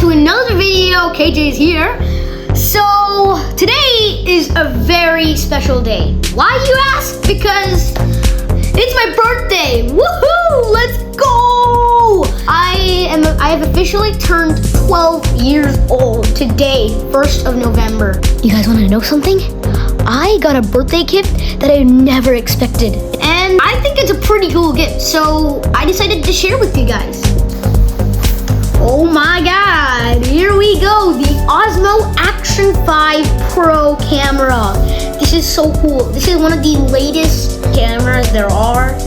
to another video. KJ's here. So today is a very special day. Why, you ask? Because it's my birthday. Woohoo! Let's go! I have officially turned 12 years old today, 1st of November. You guys want to know something? I got a birthday gift that I never expected, and I think it's a pretty cool gift, so I decided to share with you guys. Oh my god, here we go, the Osmo Action 5 Pro camera. This is so cool. This is one of the latest cameras there are.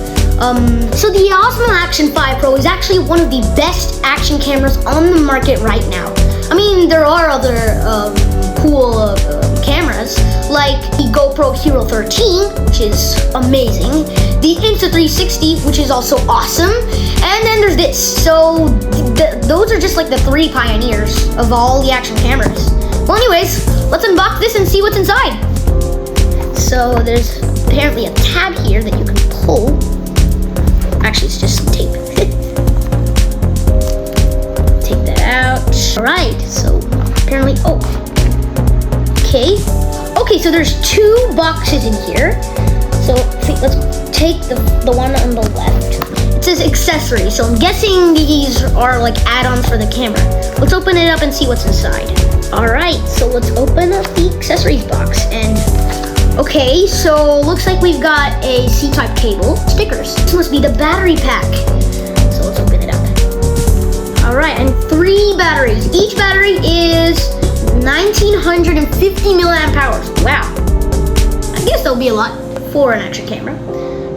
So the Osmo Action 5 Pro is actually one of the best action cameras on the market right now. I mean, there are other cool cameras, like the GoPro Hero 13, which is amazing, the Insta360, which is also awesome, and then there's this. So those are just like the 3 pioneers of all the action cameras. Well, anyways, let's unbox this and see what's inside. So there's apparently a tab here that you can pull. Actually, it's just some tape. Take that out. All right, so apparently, okay, so there's 2 boxes in here. So let's take the one on the left. It says accessories, so I'm guessing these are like add-ons for the camera. Let's open it up and see what's inside. All right, so let's open up the accessories box. And okay, so looks like we've got a C-type cable, stickers. This must be the battery pack. So let's open it up. All right, and 3 batteries. Each battery is 1950 milliamp hours. Wow, I guess that'll be a lot for an action camera.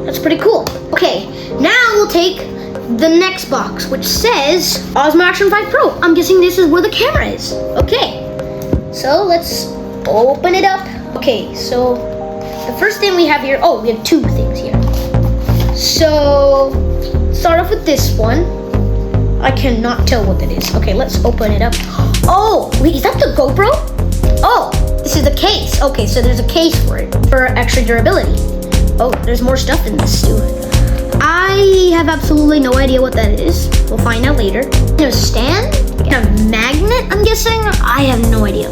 That's pretty cool. Okay, now we'll take the next box, which says Osmo Action 5 Pro. I'm guessing this is where the camera is. Okay, so let's open it up. Okay, so the first thing we have here, we have 2 things here. So start off with this one. I cannot tell what that is. Okay, let's open it up. Oh, wait, is that the GoPro? Oh, this is the case. Okay, so there's a case for it, for extra durability. Oh, there's more stuff in this too. I have absolutely no idea what that is. We'll find out later. There's a stand, a magnet, I'm guessing. I have no idea.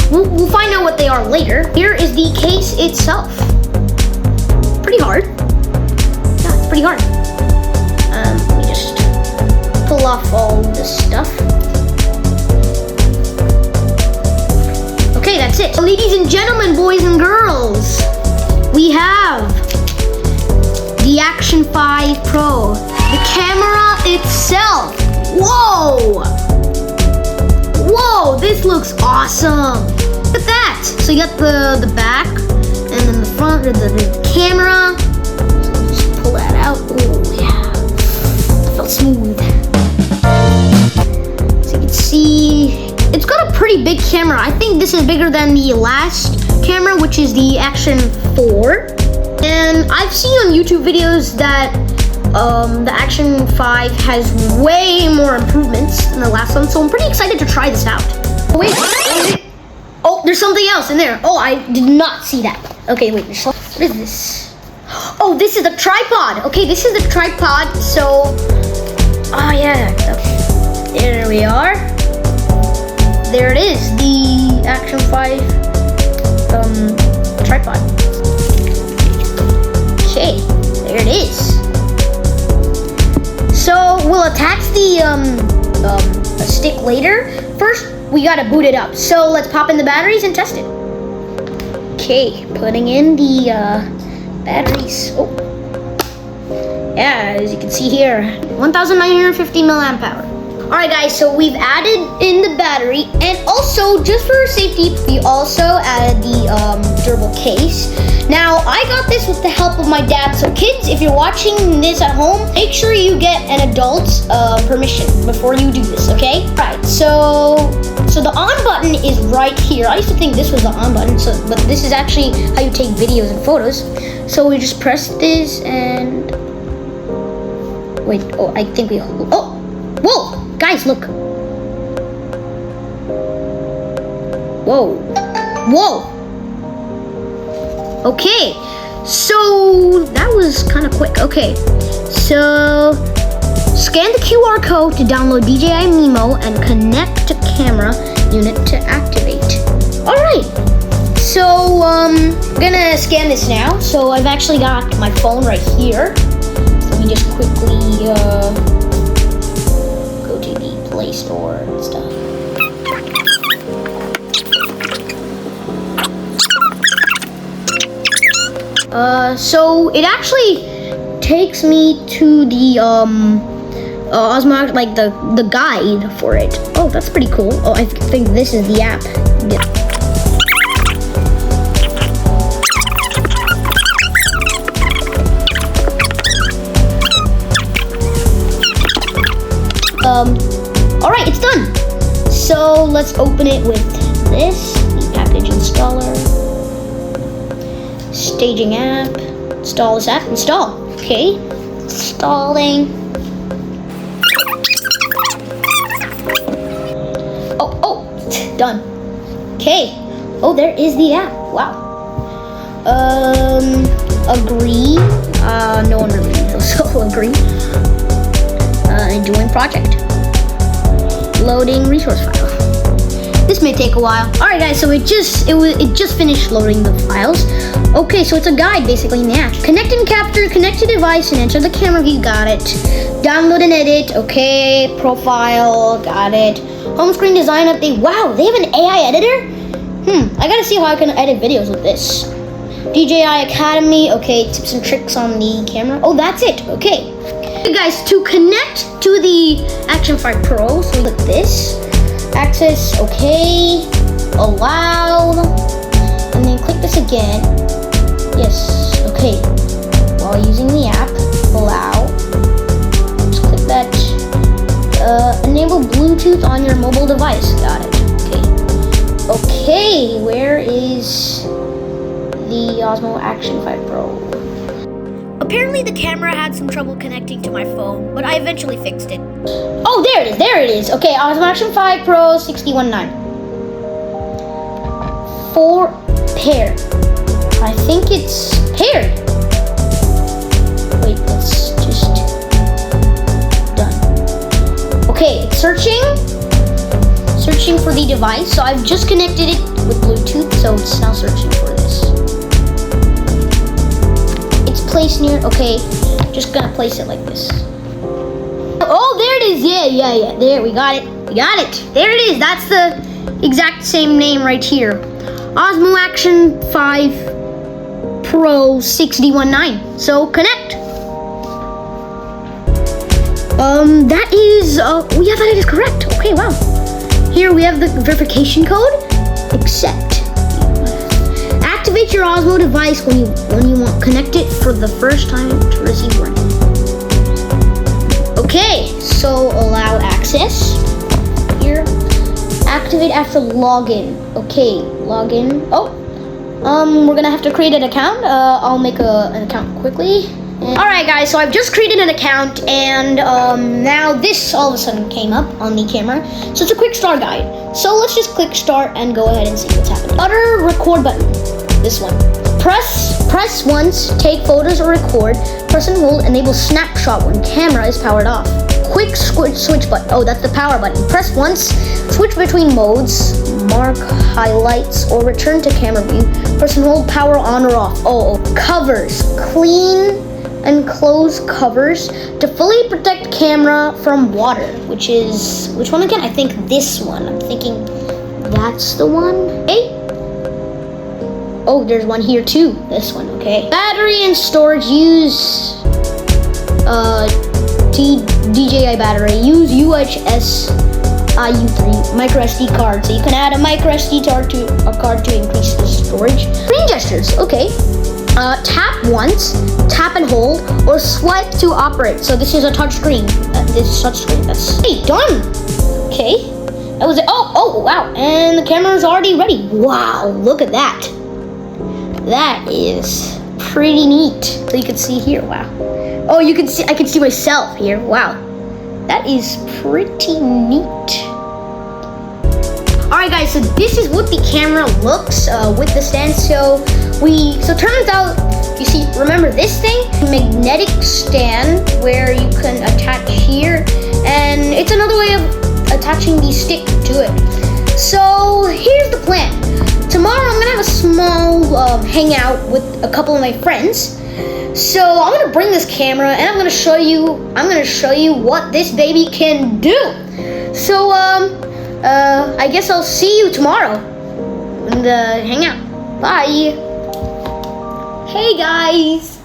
We'll find out what they are later. Here is the case itself. Pretty hard. Yeah, it's pretty hard. Let me just pull off all this stuff. Okay, that's it. Ladies and gentlemen, boys and girls, we have the Action 5 Pro, the camera itself. Whoa! Whoa, this looks awesome. Look at that. So you got the back, and then the front of the camera. So just pull that out. Oh yeah, it felt smooth. So you can see, it's got a pretty big camera. I think this is bigger than the last camera, which is the Action 4. And I've seen on YouTube videos that the Action 5 has way more improvements than the last one, so I'm pretty excited to try this out. Oh, wait. Oh, there's something else in there. Oh, I did not see that. Okay, wait, what is this? Oh, this is the tripod. Okay, this is the tripod, so, oh yeah, there we are. There it is, the Action 5 tripod. Okay, there it is. So we'll attach the stick later. First, we gotta boot it up. So let's pop in the batteries and test it. Okay, putting in the batteries. Oh, yeah, as you can see here, 1950 milliamp hour. All right, guys, so we've added in the battery, and also just for safety, we also added the durable case. Now, I got this with the help of my dad. So kids, if you're watching this at home, make sure you get an adult's permission before you do this, okay? All right, so the on button is right here. I used to think this was the on button, but this is actually how you take videos and photos. So we just press this and, wait, I think we hold, whoa, guys, look. Whoa. Okay, so that was kind of quick. Okay, so Scan the QR code to download DJI Mimo and connect to camera unit to activate. All right, so I'm gonna scan this now. So I've actually got my phone right here. So let me just quickly go to the Play Store and stuff. So it actually takes me to the Osmo, like the guide for it. Oh, that's pretty cool. Oh, I think this is the app. Yeah. All right, it's done. So let's open it with this, the package installer. Staging app, install this app, install. Okay, installing. Oh, done. Okay. Oh, there is the app. Wow. Agree. No one really needs, so agree. Join project. Loading resource file. This may take a while. All right, guys. So it just finished loading the files. Okay, so it's a guide basically in the app. Connect and capture, connect to device and enter the camera view, got it. Download and edit, okay. Profile, got it. Home screen design update, wow, they have an AI editor? I gotta see how I can edit videos with this. DJI Academy, okay, tips and tricks on the camera. Oh, that's it, okay. Okay guys, to connect to the Action 5 Pro, so look this. Access, okay. Allow. And then click this again. Yes, okay. While using the app, allow. Just click that. Enable Bluetooth on your mobile device. Got it. Okay. Okay, where is the Osmo Action 5 Pro? Apparently the camera had some trouble connecting to my phone, but I eventually fixed it. Oh, there it is, there it is. Okay, Osmo Action 5 Pro 619. 4 pair. I think it's paired. Wait, that's just done. Okay, it's searching for the device. So I've just connected it with Bluetooth, so it's now searching for this. It's placed near, okay, just gonna place it like this. Oh, there it is, yeah, there, we got it, there it is, that's the exact same name right here. Osmo Action 5 Pro 6D19. So connect. That is, yeah, that is correct. Okay, wow. Here we have the verification code. Accept. Activate your Osmo device when you want connect it for the first time to receive warning. Okay, so allow access. Here. Activate after login. Okay, login. Oh, we're gonna have to create an account. I'll make an account quickly. All right, guys. So I've just created an account, and now this all of a sudden came up on the camera. So it's a quick start guide. So let's just click start and go ahead and see what's happening. Utter record button. This one. Press once. Take photos or record. Press and hold. Enable snapshot when camera is powered off. Quick switch button. Oh, that's the power button. Press once. Switch between modes. Mark highlights or return to camera view. Press and hold power on or off. Oh, covers. Clean and close covers to fully protect camera from water. Which one again? I think this one. I'm thinking that's the one. Hey. Oh, there's one here too. This one, okay. Battery and storage, use DJI battery. Use UHS IU3 micro SD card. So you can add a micro SD card to increase the storage. Screen gestures, okay. Tap once, tap and hold, or swipe to operate. So this is a touch screen. This is touch screen. That's done. Okay, that was it. Oh, wow! And the camera is already ready. Wow, look at that. That is pretty neat. So you can see here. Wow. Oh, you can see. I can see myself here. Wow, that is pretty neat. All right, guys. guys, so this is what the camera looks with the stand. So turns out, you see, remember this thing? Magnetic stand where you can attach here, and it's another way of attaching the stick to it. So here's the plan. Tomorrow I'm gonna have a small hangout with a couple of my friends. So I'm gonna bring this camera and I'm gonna show you what this baby can do. So I guess I'll see you tomorrow in the hangout. Bye. Hey guys.